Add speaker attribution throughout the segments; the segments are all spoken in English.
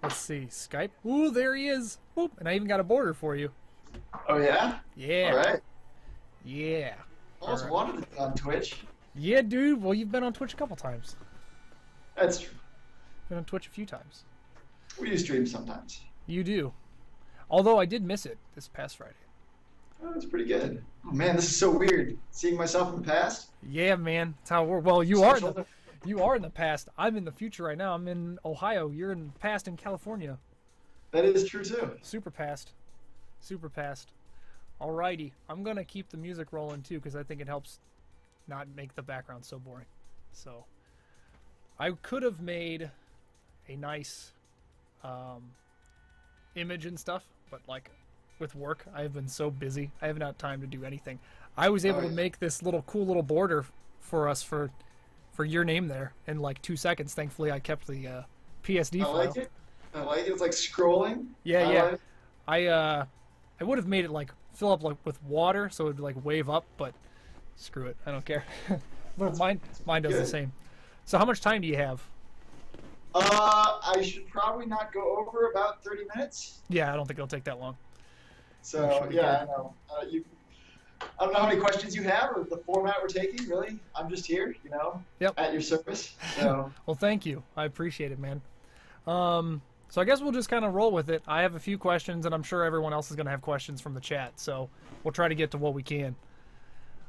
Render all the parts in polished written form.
Speaker 1: Let's see. Skype. Ooh, there he is. Boop. And I even got a border for you.
Speaker 2: Oh, yeah?
Speaker 1: Yeah.
Speaker 2: All right.
Speaker 1: Yeah.
Speaker 2: Almost wanted to be on Twitch.
Speaker 1: Yeah, dude. Well, you've been on Twitch a couple times.
Speaker 2: That's true.
Speaker 1: Been on Twitch a few times.
Speaker 2: We do stream sometimes.
Speaker 1: You do. Although I did miss it this past Friday.
Speaker 2: Oh, that's pretty good. Oh, man, this is so weird. Seeing myself in the past.
Speaker 1: Yeah, man. That's how it works. Well, you are in the past. I'm in the future right now. I'm in Ohio. You're in the past in California.
Speaker 2: That is true, too.
Speaker 1: Super past. Super past. Alrighty. I'm going to keep the music rolling, too, because I think it helps not make the background so boring. So, I could have made a nice image and stuff, but, like, with work, I've been so busy. I haven't had time to do anything. I was able to make this cool little border for us for your name there in like 2 seconds. Thankfully, I kept the PSD file.
Speaker 2: I like it. I like it. It's like scrolling.
Speaker 1: Yeah, yeah.
Speaker 2: Like
Speaker 1: I would have made it like fill up like with water, so it'd like wave up, but screw it. I don't care. mine does the same. So how much time do you have?
Speaker 2: I should probably not go over about 30 minutes.
Speaker 1: Yeah, I don't think it'll take that long.
Speaker 2: So yeah, I know. I don't know how many questions you have or the format we're taking. Really, I'm just here, at your service. So.
Speaker 1: Well, thank you. I appreciate it, man. So I guess we'll just kind of roll with it. I have a few questions, and I'm sure everyone else is going to have questions from the chat. So we'll try to get to what we can.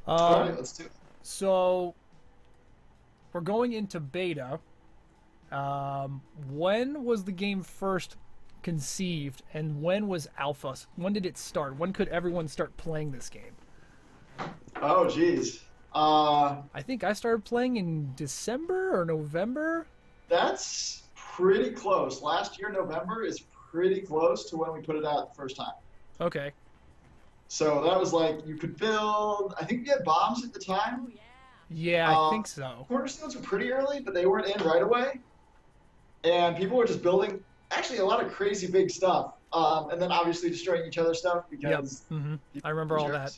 Speaker 2: All right, let's do it.
Speaker 1: So we're going into beta. When was the game first conceived, and when was alpha? When did it start? When could everyone start playing this game?
Speaker 2: Oh, geez.
Speaker 1: I think I started playing in December or November.
Speaker 2: That's pretty close. Last year, November is pretty close to when we put it out the first time.
Speaker 1: Okay.
Speaker 2: So that was like, you could build, I think we had bombs at the time.
Speaker 1: Yeah, I think so.
Speaker 2: Cornerstones were pretty early, but they weren't in right away. And people were just building, actually, a lot of crazy big stuff. And then obviously destroying each other's stuff because...
Speaker 1: Yep. I remember all that.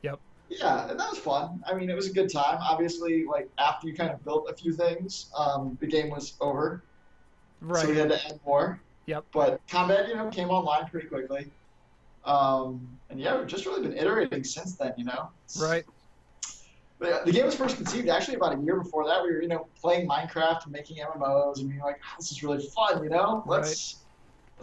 Speaker 1: Yep.
Speaker 2: Yeah, and that was fun. I mean, it was a good time. Obviously, like, after you kind of built a few things, the game was over.
Speaker 1: Right.
Speaker 2: So we had to add more.
Speaker 1: Yep.
Speaker 2: But combat, came online pretty quickly. And yeah, we've just really been iterating since then,
Speaker 1: Right.
Speaker 2: But the game was first conceived actually about a year before that. We were, playing Minecraft and making MMOs and being like, oh, this is really fun, Let's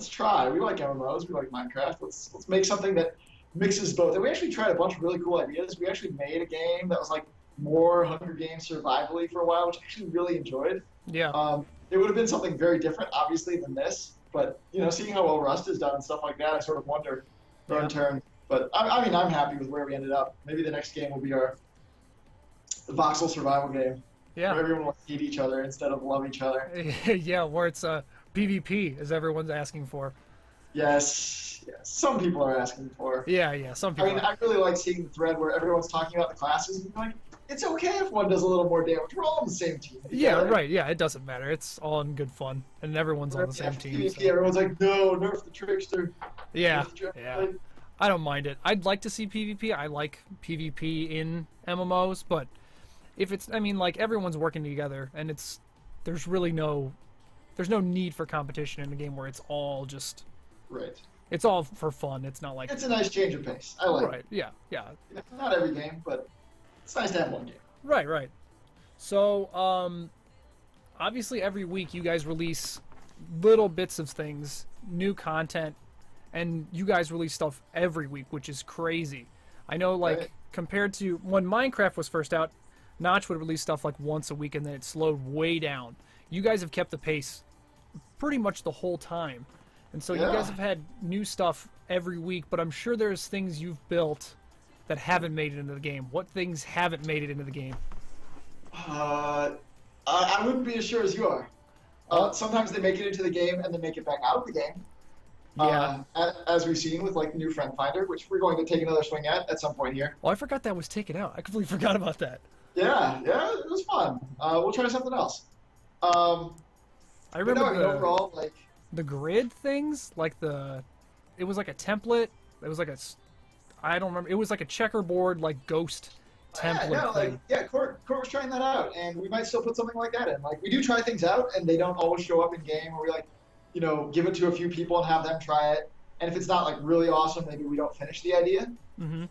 Speaker 2: try. We like MMOs. We like Minecraft. Let's make something that mixes both. And we actually tried a bunch of really cool ideas. We actually made a game that was like more Hunger Games survivally for a while, which I actually really enjoyed.
Speaker 1: Yeah.
Speaker 2: It would have been something very different, obviously, than this. But, seeing how well Rust is done and stuff like that, I sort of wonder in turn. But, I mean, I'm happy with where we ended up. Maybe the next game will be our voxel survival game.
Speaker 1: Yeah.
Speaker 2: Where everyone will hate each other instead of love each other.
Speaker 1: Yeah, where it's PvP, as everyone's asking for.
Speaker 2: Yes. Some people are asking for.
Speaker 1: Yeah, some people.
Speaker 2: I mean, I really like seeing the thread where everyone's talking about the classes and like, it's okay if one does a little more damage. We're all on the same team.
Speaker 1: Yeah, right. Yeah, it doesn't matter. It's all in good fun, and everyone's on the same team.
Speaker 2: PvP, so. Everyone's like, no, nerf the trickster.
Speaker 1: Yeah. I don't mind it. I'd like to see PvP. I like PvP in MMOs, but if it's, I mean, like, everyone's working together, and there's no need for competition in a game where it's all just...
Speaker 2: Right.
Speaker 1: It's all for fun. It's not like...
Speaker 2: It's a nice change of pace. I like it.
Speaker 1: Right, yeah.
Speaker 2: Not every game, but it's nice to have one game.
Speaker 1: Right. So, obviously every week you guys release little bits of things, new content, and you guys release stuff every week, which is crazy. I know, like, compared to when Minecraft was first out, Notch would release stuff like once a week, and then it slowed way down. You guys have kept the pace pretty much the whole time. And so you guys have had new stuff every week, but I'm sure there's things you've built that haven't made it into the game. What things haven't made it into the game?
Speaker 2: I wouldn't be as sure as you are. Sometimes they make it into the game and then make it back out of the game.
Speaker 1: Yeah.
Speaker 2: As we've seen with like the new Friend Finder, which we're going to take another swing at some point here.
Speaker 1: Well, I forgot that was taken out. I completely forgot about that.
Speaker 2: Yeah, it was fun. We'll try something else.
Speaker 1: I remember
Speaker 2: overall, like
Speaker 1: the grid things, like it was like a template. It was like I don't remember. It was like a checkerboard, like ghost template.
Speaker 2: Court was trying that out, and we might still put something like that in. Like we do try things out, and they don't always show up in game. Or we like, give it to a few people and have them try it. And if it's not like really awesome, maybe we don't finish the idea.
Speaker 1: Mm-hmm.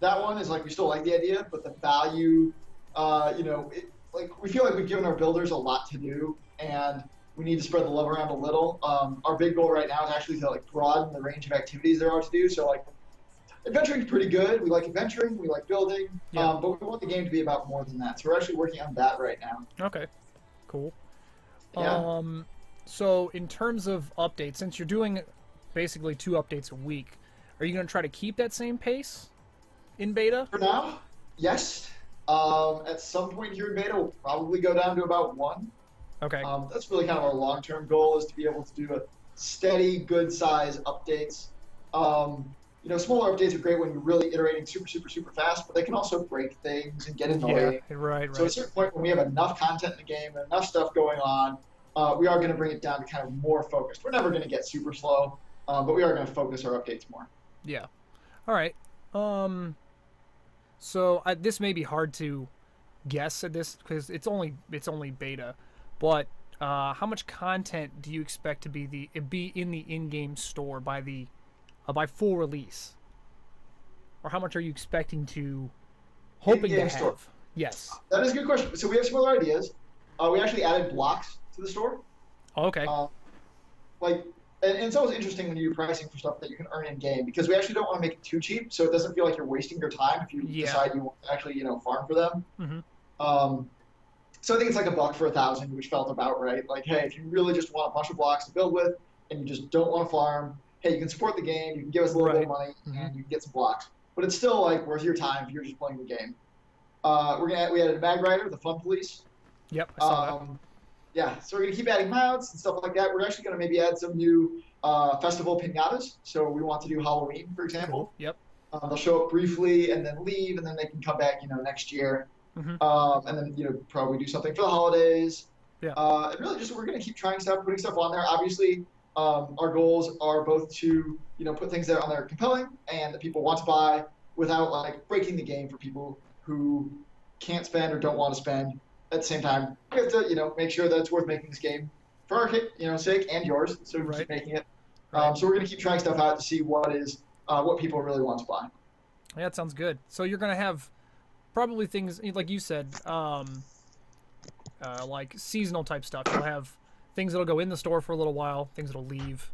Speaker 2: That one is like we still like the idea, but the value, like we feel like we've given our builders a lot to do, and we need to spread the love around a little. Our big goal right now is actually to like broaden the range of activities there are to do. So like adventuring's pretty good. We like adventuring, we like building, but we want the game to be about more than that. So we're actually working on that right now.
Speaker 1: Okay, cool.
Speaker 2: Yeah.
Speaker 1: So in terms of updates, since you're doing basically 2 updates a week, are you going to try to keep that same pace in beta?
Speaker 2: For now, yes. At some point here in beta, we'll probably go down to about 1.
Speaker 1: Okay.
Speaker 2: That's really kind of our long-term goal, is to be able to do a steady, good-size updates. Smaller updates are great when you're really iterating super, super, super fast, but they can also break things and get annoying.
Speaker 1: Yeah, right.
Speaker 2: So at a certain point, when we have enough content in the game and enough stuff going on, we are going to bring it down to kind of more focused. We're never going to get super slow, but we are going to focus our updates more.
Speaker 1: Yeah. All right. So this may be hard to guess at this because it's only beta, but how much content do you expect to be in the in-game store by full release, or how much are you expecting to hoping to have?
Speaker 2: Store.
Speaker 1: Yes.
Speaker 2: That is a good question. So we have some other ideas. We actually added blocks to the store.
Speaker 1: Oh, okay.
Speaker 2: And it's always interesting when you do pricing for stuff that you can earn in game, because we actually don't want to make it too cheap, so it doesn't feel like you're wasting your time if you decide you want to actually farm for them.
Speaker 1: Mm-hmm.
Speaker 2: So I think it's like $1 for 1,000, which felt about right. Like, hey, if you really just want a bunch of blocks to build with and you just don't want to farm, hey, you can support the game, you can give us a little bit of money, and you can get some blocks. But it's still like worth your time if you're just playing the game. We added a mag rider, the fun police.
Speaker 1: Yep, I saw that.
Speaker 2: Yeah, so we're going to keep adding mounts and stuff like that. We're actually going to maybe add some new festival pinatas. So we want to do Halloween, for example.
Speaker 1: Cool. Yep.
Speaker 2: They'll show up briefly and then leave, and then they can come back, next year.
Speaker 1: Mm-hmm.
Speaker 2: And then, probably do something for the holidays.
Speaker 1: Yeah.
Speaker 2: And really just we're going to keep trying stuff, putting stuff on there. Obviously, our goals are both to, put things that are on there compelling and that people want to buy without, like, breaking the game for people who can't spend or don't want to spend. At the same time, we have to, make sure that it's worth making this game for our, sake and yours. So we keep making it. So we're going to keep trying stuff out to see what people really want to buy.
Speaker 1: Yeah, that sounds good. So you're going to have probably things like you said, like seasonal type stuff. You'll have things that'll go in the store for a little while, things that'll leave.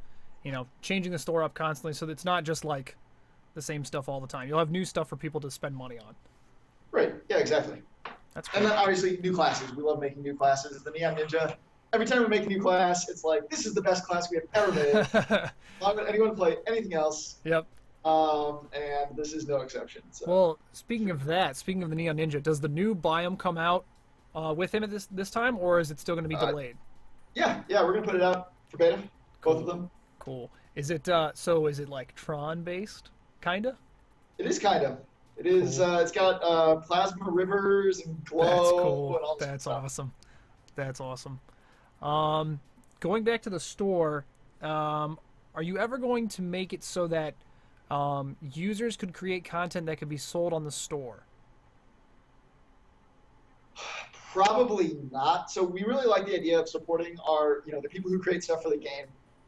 Speaker 1: Changing the store up constantly so that it's not just like the same stuff all the time. You'll have new stuff for people to spend money on.
Speaker 2: Right. Yeah. Exactly.
Speaker 1: That's cool.
Speaker 2: And then obviously new classes. We love making new classes. The Neon Ninja. Every time we make a new class, it's like, this is the best class we have ever made. Why would anyone play anything else?
Speaker 1: Yep.
Speaker 2: And this is no exception. So.
Speaker 1: Well, speaking of the Neon Ninja, does the new biome come out with him at this time, or is it still going to be delayed?
Speaker 2: Yeah, we're going to put it out for beta, both of them.
Speaker 1: Cool. Is it is it like Tron based, kinda?
Speaker 2: It is kind of. It is. Cool. It's got plasma rivers and glow.
Speaker 1: That's cool.
Speaker 2: And all this
Speaker 1: That's
Speaker 2: stuff.
Speaker 1: awesome. That's awesome. Going back to the store, are you ever going to make it so that users could create content that could be sold on the store?
Speaker 2: Probably not. So we really like the idea of supporting our, the people who create stuff for the game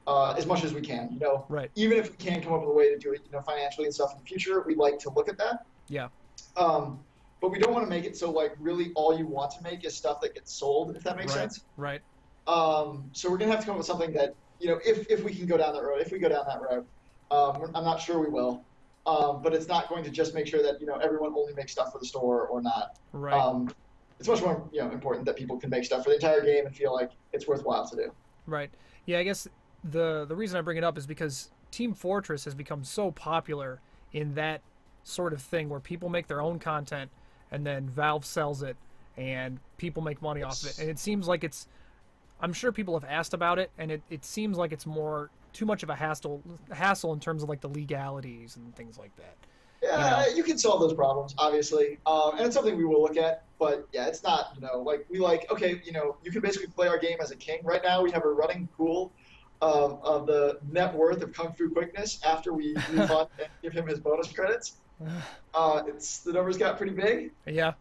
Speaker 2: as much as we can.
Speaker 1: Right.
Speaker 2: Even if we can come up with a way to do it, financially and stuff in the future, we like to look at that.
Speaker 1: Yeah.
Speaker 2: But we don't want to make it so like really all you want to make is stuff that gets sold, if that makes sense.
Speaker 1: Right.
Speaker 2: So we're gonna have to come up with something that if we can go down that road, if we go down that road, I'm not sure we will. But it's not going to just make sure that everyone only makes stuff for the store or not.
Speaker 1: Right.
Speaker 2: It's much more important that people can make stuff for the entire game and feel like it's worthwhile to do.
Speaker 1: Right. Yeah, I guess the reason I bring it up is because Team Fortress has become so popular in that sort of thing where people make their own content and then Valve sells it and people make money off of it. And it seems like I'm sure people have asked about it, and it seems like it's too much of a hassle in terms of like the legalities and things like that.
Speaker 2: Yeah, you can solve those problems, obviously. And it's something we will look at, but yeah, it's not, you can basically play our game as a king. Right now we have a running pool of the net worth of Kung Fu Quickness after we refund and give him his bonus credits. The numbers got pretty big.
Speaker 1: Yeah.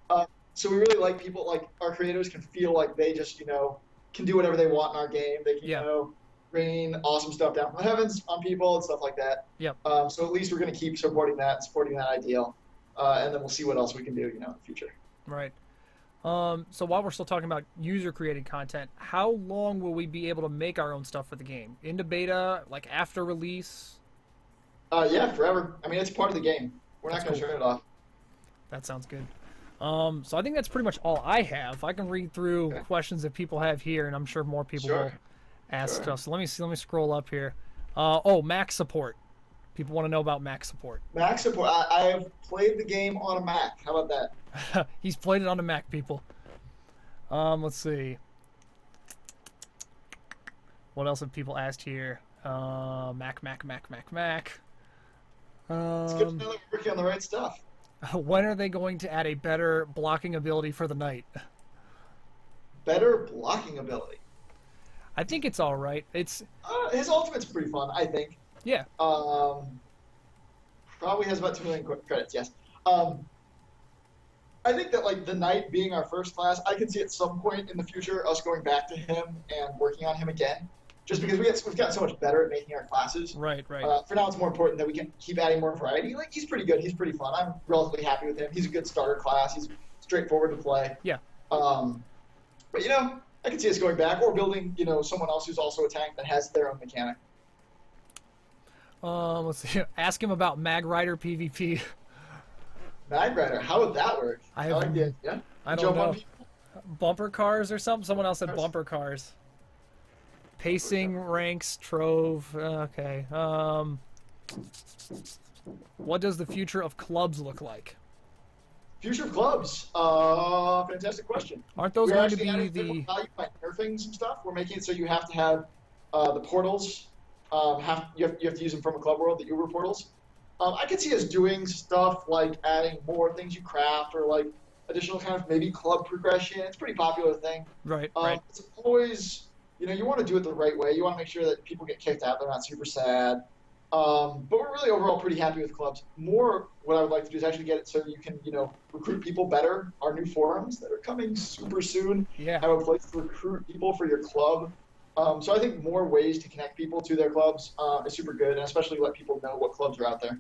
Speaker 2: So we really like people, like our creators can feel like they just, can do whatever they want in our game. They can, rain awesome stuff down from the heavens on people and stuff like that.
Speaker 1: Yep.
Speaker 2: So at least we're going to keep supporting that ideal, and then we'll see what else we can do, in the future.
Speaker 1: Right. So while we're still talking about user-created content, how long will we be able to make our own stuff for the game? Into beta, like after release?
Speaker 2: Yeah, forever. I mean, it's part of the game. We're not going to turn it off.
Speaker 1: That sounds good. So I think that's pretty much all I have. I can read through questions that people have here, and I'm sure more people will ask stuff. So let me see. Let me scroll up here. Mac support. People want to know about Mac support.
Speaker 2: Mac support. I have played the game on a Mac. How about that?
Speaker 1: He's played it on a Mac, people. Let's see. What else have people asked here? Mac.
Speaker 2: It's good to know that we're working on the right stuff.
Speaker 1: When are they going to add a better blocking ability for the knight?
Speaker 2: Better blocking ability?
Speaker 1: I think it's all right. It's
Speaker 2: his ultimate's pretty fun, I think.
Speaker 1: Yeah.
Speaker 2: Probably has about 2 million credits, yes. I think that, like, the knight being our first class, I can see at some point in the future us going back to him and working on him again. Just because we've gotten so much better at making our classes.
Speaker 1: Right.
Speaker 2: For now, it's more important that we can keep adding more variety. Like, he's pretty good. He's pretty fun. I'm relatively happy with him. He's a good starter class. He's straightforward to play.
Speaker 1: Yeah.
Speaker 2: But, I can see us going back or building, someone else who's also a tank that has their own mechanic.
Speaker 1: Let's see. Ask him about Mag Rider PvP.
Speaker 2: Mag Rider, how would that work?
Speaker 1: I like the idea. I don't know. Bumper cars or something? Someone else said bumper cars. Pacing ranks, Trove. Okay. What does the future of clubs look like?
Speaker 2: Future of clubs? Fantastic question.
Speaker 1: Aren't those going to be
Speaker 2: the value by nerfing some stuff? We're making it so you have to have the portals. You have to use them from a club world, the Uber portals. I could see us doing stuff like adding more things you craft or like additional kind of maybe club progression. It's a pretty popular thing.
Speaker 1: Right.
Speaker 2: It's always, you want to do it the right way. You want to make sure that people get kicked out. They're not super sad. But we're really overall pretty happy with clubs. More what I would like to do is actually get it so you can, recruit people better. Our new forums that are coming super soon have a place to recruit people for your club. So I think more ways to connect people to their clubs is super good, and especially let people know what clubs are out there.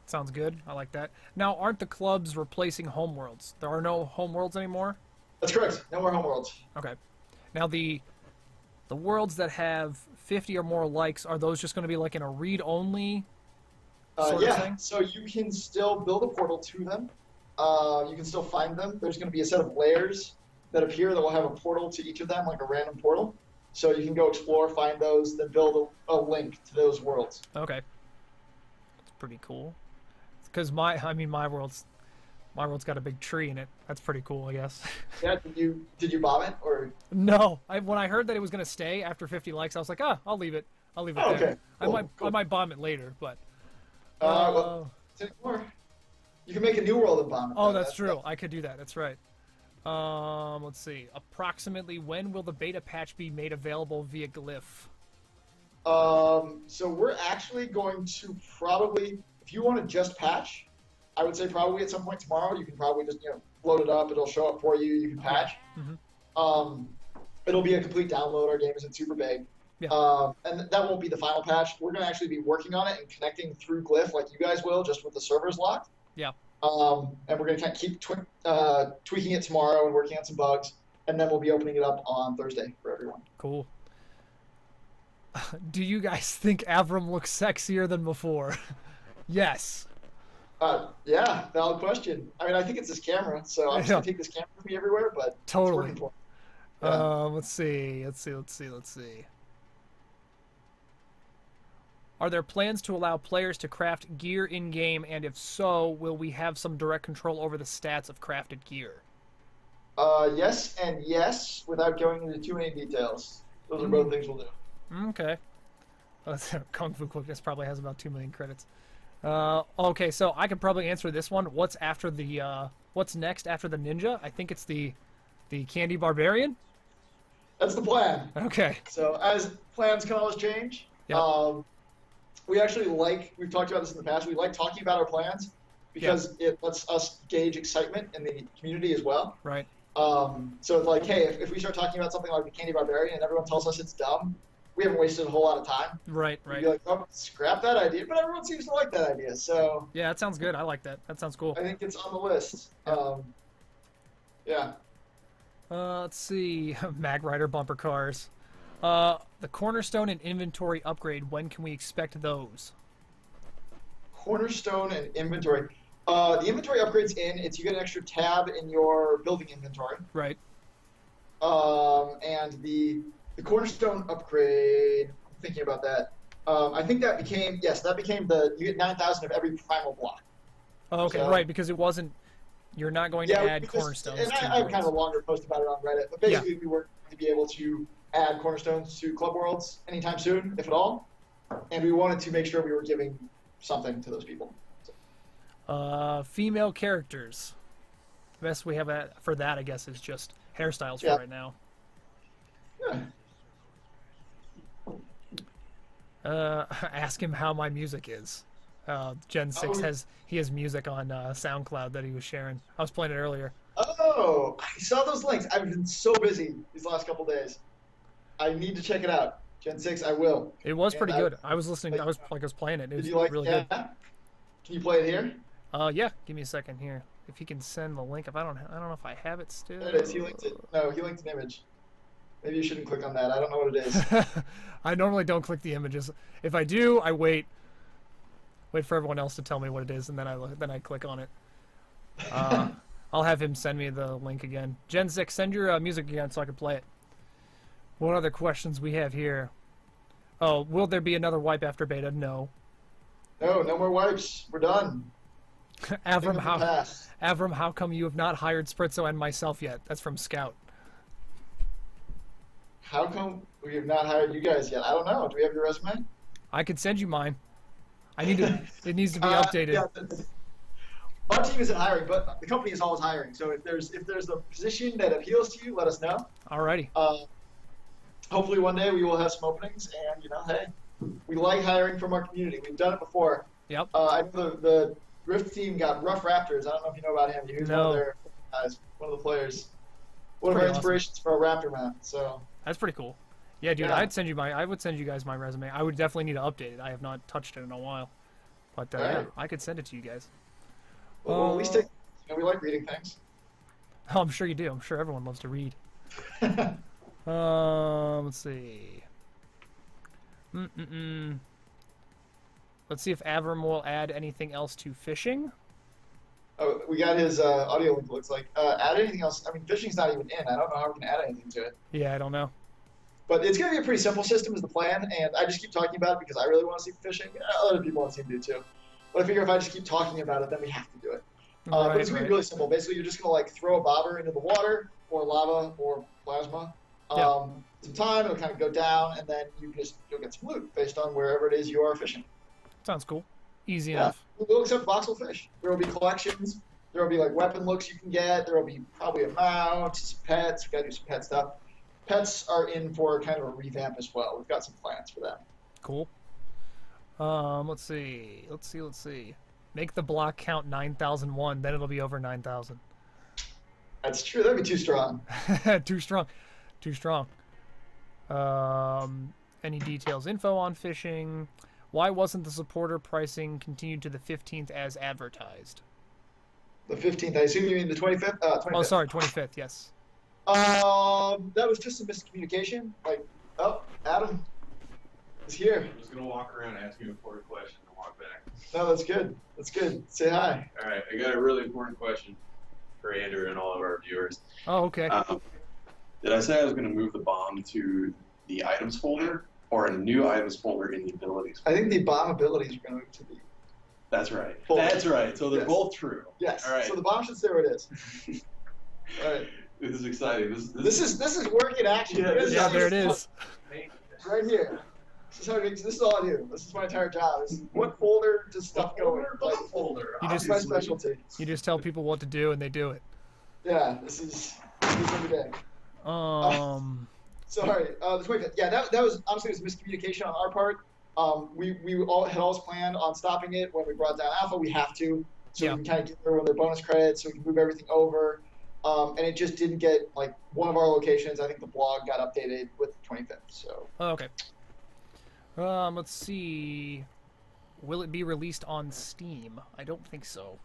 Speaker 1: Sounds good. I like that. Now, aren't the clubs replacing homeworlds? There are no homeworlds anymore?
Speaker 2: That's correct. No more homeworlds.
Speaker 1: Okay. Now, the worlds that have 50 or more likes, are those just going to be like in a read-only sort of thing?
Speaker 2: So you can still build a portal to them. You can still find them. There's going to be a set of layers that appear that will have a portal to each of them, like a random portal. So you can go explore, find those, then build a link to those worlds.
Speaker 1: Okay. That's pretty cool. Because my world's got a big tree in it. That's pretty cool, I guess.
Speaker 2: Yeah, did you bomb it or?
Speaker 1: No. When I heard that it was gonna stay after 50 likes, I was like, I'll leave it. I'll leave it there.
Speaker 2: Okay. Cool.
Speaker 1: I might bomb it later, but.
Speaker 2: You can make a new world and bomb it.
Speaker 1: Oh, that's true. I could do that. That's right. Let's see. Approximately when will the beta patch be made available via Glyph?
Speaker 2: So we're actually going to probably, if you want to just patch, I would say probably at some point tomorrow. You can probably just load it up. It'll show up for you. You can patch. Mm-hmm. It'll be a complete download. Our game isn't super big. Yeah. And that won't be the final patch. We're going to actually be working on it and connecting through Glyph like you guys will, just with the servers locked.
Speaker 1: Yeah.
Speaker 2: And we're going to kind of keep tweaking it tomorrow and working on some bugs, and then we'll be opening it up on Thursday for everyone.
Speaker 1: Cool. Do you guys think Avarem looks sexier than before? Yes.
Speaker 2: Yeah, valid question. I mean, I think it's this camera, so I'm just going to take this camera with me everywhere, but
Speaker 1: totally.
Speaker 2: It's working for me. Yeah.
Speaker 1: Let's see. Are there plans to allow players to craft gear in-game, and if so, will we have some direct control over the stats of crafted gear?
Speaker 2: Yes and yes, without going into too many details. Those are both things we'll do.
Speaker 1: Okay. Kung Fu Quickness probably has about 2 million credits. Okay, so I could probably answer this one. What's next after the ninja? I think it's the Candy Barbarian?
Speaker 2: That's the plan.
Speaker 1: Okay.
Speaker 2: So as plans can always change. Yep. We actually we've talked about this in the past, we like talking about our plans because it lets us gauge excitement in the community as well.
Speaker 1: Right.
Speaker 2: So it's like, hey, if we start talking about something like the Candy Barbarian and everyone tells us it's dumb, we haven't wasted a whole lot of time.
Speaker 1: Right.
Speaker 2: We'd be like, oh, scrap that idea, but everyone seems to like that idea. So
Speaker 1: yeah, that sounds good. I like that. That sounds cool.
Speaker 2: I think it's on the list. Yeah.
Speaker 1: Let's see. Mag Rider bumper cars. The Cornerstone and inventory upgrade. When can we expect those?
Speaker 2: Cornerstone and inventory. The inventory upgrade's in. You get an extra tab in your building inventory.
Speaker 1: Right.
Speaker 2: And the Cornerstone upgrade, I'm thinking about that. I think that became, you get 9,000 of every primal block.
Speaker 1: Oh, okay,
Speaker 2: So,
Speaker 1: right, because it wasn't, you're not going to add cornerstones.
Speaker 2: And I have kind of a longer post about it on Reddit, but basically we were going to be able to add cornerstones to Club Worlds anytime soon, if at all. And we wanted to make sure we were giving something to those people. So.
Speaker 1: Female characters. The best we have for that, I guess, is just hairstyles for right now.
Speaker 2: Yeah.
Speaker 1: Ask him how my music is. Gen 6 has music on SoundCloud that he was sharing. I was playing it earlier.
Speaker 2: Oh, I saw those links. I've been so busy these last couple days. I need to check it out. Gen 6, I will.
Speaker 1: It was pretty good. I was listening. I was playing it. It was really good.
Speaker 2: Can you play it here?
Speaker 1: Yeah. Give me a second here. If he can send the link. I don't know if I have it still.
Speaker 2: There it is. He linked it. No, he linked an image. Maybe you shouldn't click on that. I don't know what it is.
Speaker 1: I normally don't click the images. If I do, I wait for everyone else to tell me what it is, and then I click on it. I'll have him send me the link again. Gen 6, send your music again so I can play it. What other questions we have here? Oh, will there be another wipe after beta? No.
Speaker 2: No more wipes. We're done.
Speaker 1: Avarem, how come you have not hired Spritzo and myself yet? That's from Scout.
Speaker 2: How come we have not hired you guys yet? I don't know. Do we have your resume?
Speaker 1: I could send you mine. It needs to be updated.
Speaker 2: Our team isn't hiring, but the company is always hiring. So if there's a position that appeals to you, let us know.
Speaker 1: Alrighty.
Speaker 2: Hopefully one day we will have some openings, and hey, we like hiring from our community. We've done it before.
Speaker 1: Yep.
Speaker 2: I know the Rift team got Rough Raptors. I don't know if you know about him. He was one of their guys, one of the players. One of our inspirations for a Raptor map. So
Speaker 1: that's pretty cool. Yeah, dude, I would send you guys my resume. I would definitely need to update it. I have not touched it in a while. But yeah, I could send it to you guys.
Speaker 2: Well, at least we like reading things.
Speaker 1: Oh, I'm sure you do. I'm sure everyone loves to read. Let's see. Let's see if Avarem will add anything else to fishing.
Speaker 2: Oh, we got his audio link, looks like. Add anything else? I mean, fishing's not even in. I don't know how we can add anything to it.
Speaker 1: Yeah, I don't know.
Speaker 2: But it's going to be a pretty simple system is the plan, and I just keep talking about it because I really want to see fishing. Other people want to see him do too. But I figure if I just keep talking about it, then we have to do it. But it's going to be really simple. Basically, you're just going to throw a bobber into the water, or lava, or plasma. Some time, it'll kind of go down, and then you'll get some loot based on wherever it is you are fishing.
Speaker 1: Sounds cool. Easy enough.
Speaker 2: We'll accept voxel fish. There will be collections. There will be weapon looks you can get. There will be probably a mount, some pets. We've got to do some pet stuff. Pets are in for kind of a revamp as well. We've got some plans for them.
Speaker 1: Cool. Let's see. Make the block count 9,001, then it'll be over 9,000.
Speaker 2: That's true. That'd be too strong.
Speaker 1: Too strong. Any details? Info on fishing. Why wasn't the supporter pricing continued to the 15th as advertised?
Speaker 2: The 15th. I assume you mean the 25th? 25th.
Speaker 1: Oh, sorry, 25th. Yes.
Speaker 2: That was just a miscommunication. Adam is here.
Speaker 3: I'm just gonna walk around, ask you an important question, and walk back.
Speaker 2: No, that's good. That's good. Say hi.
Speaker 3: All right, I got a really important question for Andrew and all of our viewers.
Speaker 1: Oh, okay.
Speaker 3: Did I say I was gonna move the bomb to the items folder or a new items folder in the abilities folder?
Speaker 2: I think the bomb abilities are gonna move to the.
Speaker 3: That's right.
Speaker 2: Folder.
Speaker 3: That's right. So they're both true.
Speaker 2: Yes.
Speaker 3: All right.
Speaker 2: So the bomb should stay where it is. All right.
Speaker 3: This is exciting.
Speaker 2: This is work in action.
Speaker 1: Yeah, there it is.
Speaker 2: Right here. This is all I do. This is my entire job. Is what folder does stuff go in?
Speaker 3: Bomb folder.
Speaker 2: This is my specialty.
Speaker 1: You just tell people what to do and they do it.
Speaker 2: Yeah, this is every day. Sorry, the 25th. Yeah, that was honestly it was a miscommunication on our part. We all had always planned on stopping it when we brought down Alpha. We have to, so we can kind of give everyone their bonus credits, so we can move everything over. And it just didn't get one of our locations. I think the blog got updated with the 25th. So.
Speaker 1: Oh, okay. Let's see. Will it be released on Steam? I don't think so.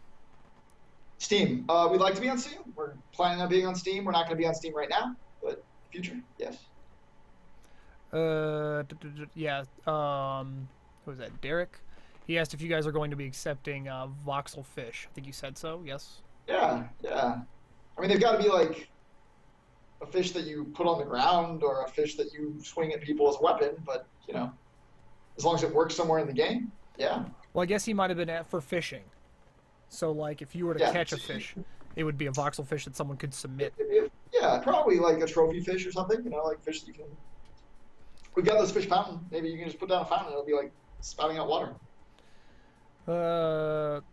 Speaker 2: Steam. We'd like to be on Steam. We're planning on being on Steam. We're not going to be on Steam right now, but future, yes.
Speaker 1: Yeah. Who was that? Derek? He asked if you guys are going to be accepting voxel fish. I think you said so. Yes.
Speaker 2: Yeah, yeah. I mean, they've got to be like a fish that you put on the ground or a fish that you swing at people as a weapon, but, you know, as long as it works somewhere in the game, yeah.
Speaker 1: Well, I guess he might have been for fishing. So, like, if you were to catch a fish, it would be a voxel fish that someone could submit.
Speaker 2: Yeah, probably like a trophy fish or something, you know, like fish that you can... We've got this fish fountain. Maybe you can just put down a fountain and it'll be like spouting out water.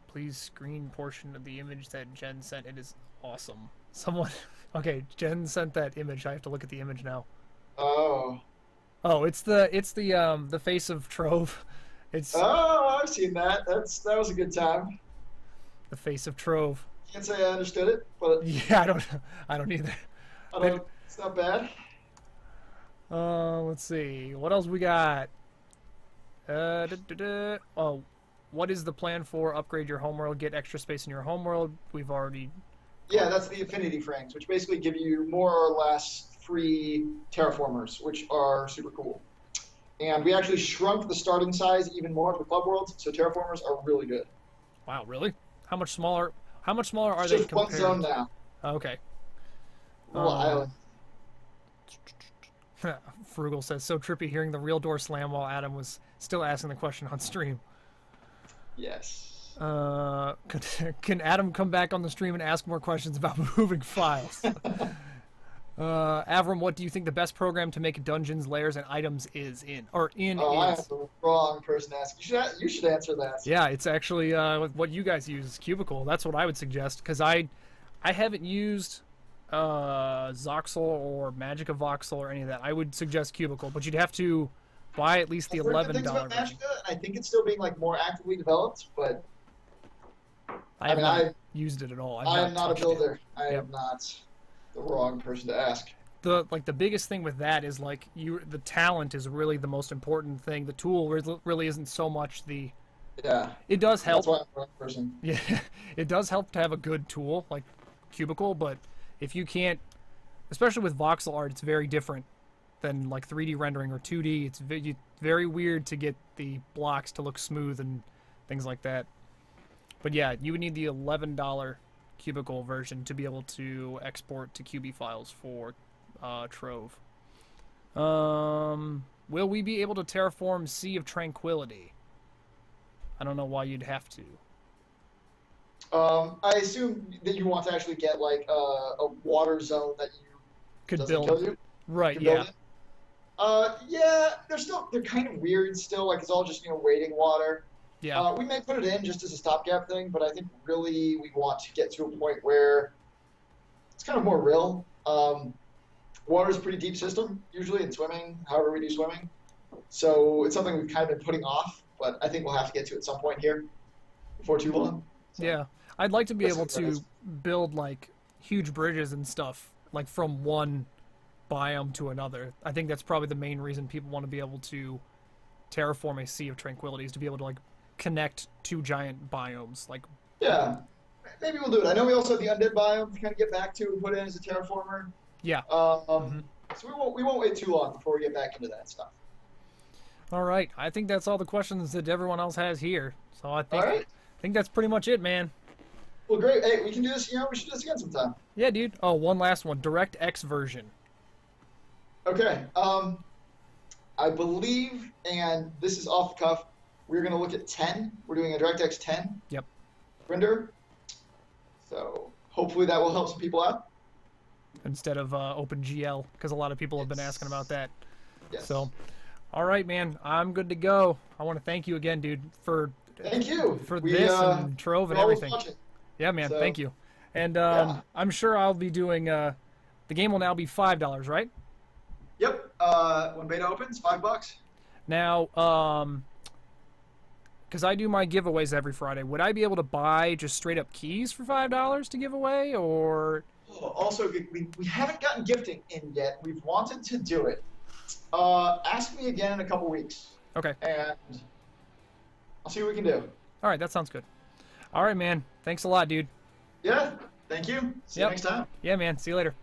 Speaker 1: Please screen portion of the image that Jen sent. It is awesome. Someone... Okay, Jen sent that image. I have to look at the image now.
Speaker 2: Oh.
Speaker 1: Oh, it's the face of Trove. It's...
Speaker 2: Oh, I've seen that. That was a good time.
Speaker 1: The face of Trove.
Speaker 2: Can't say I understood it, but
Speaker 1: yeah, I don't either.
Speaker 2: It's not bad.
Speaker 1: Let's see. What else we got? Oh, what is the plan for upgrade your homeworld, get extra space in your homeworld? We've already...
Speaker 2: Yeah, that's the Affinity Frames, which basically give you more or less free terraformers, which are super cool. And we actually shrunk the starting size even more of the Club Worlds, so terraformers are really good.
Speaker 1: Wow, really? How much smaller are
Speaker 2: it's
Speaker 1: they
Speaker 2: just
Speaker 1: compared?
Speaker 2: one zone now.
Speaker 1: Okay.
Speaker 2: Little island.
Speaker 1: Frugal says, so trippy hearing the real door slam while Adam was still asking the question on stream.
Speaker 2: Yes.
Speaker 1: Can Adam come back on the stream and ask more questions about moving files? Avarem, what do you think the best program to make dungeons, layers, and items is in?
Speaker 2: I am the wrong person to ask. You should answer that.
Speaker 1: Yeah, it's actually what you guys use, Cubicle. That's what I would suggest, because I haven't used Zoxel or Magica Voxel or any of that. I would suggest Cubicle, but you'd have to buy at least the $11 version.
Speaker 2: Magica, I think it's still being like more actively developed, but
Speaker 1: I have not used it at all.
Speaker 2: I am not a builder. I am not the wrong person to ask.
Speaker 1: The biggest thing with that is like the talent is really the most important thing. The tool really isn't so much the...
Speaker 2: Yeah.
Speaker 1: It does help.
Speaker 2: That's why I'm the wrong person.
Speaker 1: Yeah, it does help to have a good tool like Cubicle, but if you can't, especially with voxel art, it's very different than like 3D rendering or 2D. It's very weird to get the blocks to look smooth and things like that. But yeah, you would need the $11 Cubicle version to be able to export to QB files for Trove. Will we be able to terraform Sea of Tranquility? I don't know why you'd have to.
Speaker 2: I assume that you want to actually get like a water zone that you
Speaker 1: could build.
Speaker 2: Kill you?
Speaker 1: Right, yeah.
Speaker 2: Yeah, they're kind of weird still. Like it's all just wading water.
Speaker 1: Yeah.
Speaker 2: We may put it in just as a stopgap thing, but I think really we want to get to a point where it's kind of more real. Water is a pretty deep system usually in swimming, however we do swimming. So it's something we've kind of been putting off, but I think we'll have to get to at some point here before too long. So,
Speaker 1: yeah. I'd like to be able to build like huge bridges and stuff like from one biome to another. I think that's probably the main reason people want to be able to terraform a Sea of Tranquility is to be able to like connect two giant biomes. Like
Speaker 2: yeah, maybe we'll do it. I know we also have the undead biome to kind of get back to and put in as a terraformer.
Speaker 1: Yeah.
Speaker 2: So we won't wait too long before we get back into that stuff.
Speaker 1: All right. I think that's all the questions that everyone else has here. So I think that's pretty much it, man.
Speaker 2: Well, great. Hey, we can do this. We should do this again sometime.
Speaker 1: Yeah, dude. Oh, one last one. DirectX version.
Speaker 2: Okay. I believe, and this is off the cuff, we're going to look at 10. We're doing a DirectX 10 render. So hopefully that will help some people out.
Speaker 1: Instead of OpenGL, because a lot of people have been asking about that.
Speaker 2: Yes.
Speaker 1: So, all right, man. I'm good to go. I want to thank you again, dude, for
Speaker 2: thank you
Speaker 1: for this and Trove and everything. Yeah, man.
Speaker 2: So,
Speaker 1: thank you. And I'm sure I'll be doing. The game will now be $5, right?
Speaker 2: Yep. When beta opens, $5.
Speaker 1: Now, because I do my giveaways every Friday, would I be able to buy just straight up keys for $5 to give away, or?
Speaker 2: Also, we haven't gotten gifting in yet. We've wanted to do it. Ask me again in a couple weeks.
Speaker 1: Okay.
Speaker 2: And I'll see what we can do.
Speaker 1: All right, that sounds good. All right, man. Thanks a lot, dude.
Speaker 2: Yeah. Thank you. See you
Speaker 1: Yep.
Speaker 2: next time.
Speaker 1: Yeah, man. See you later.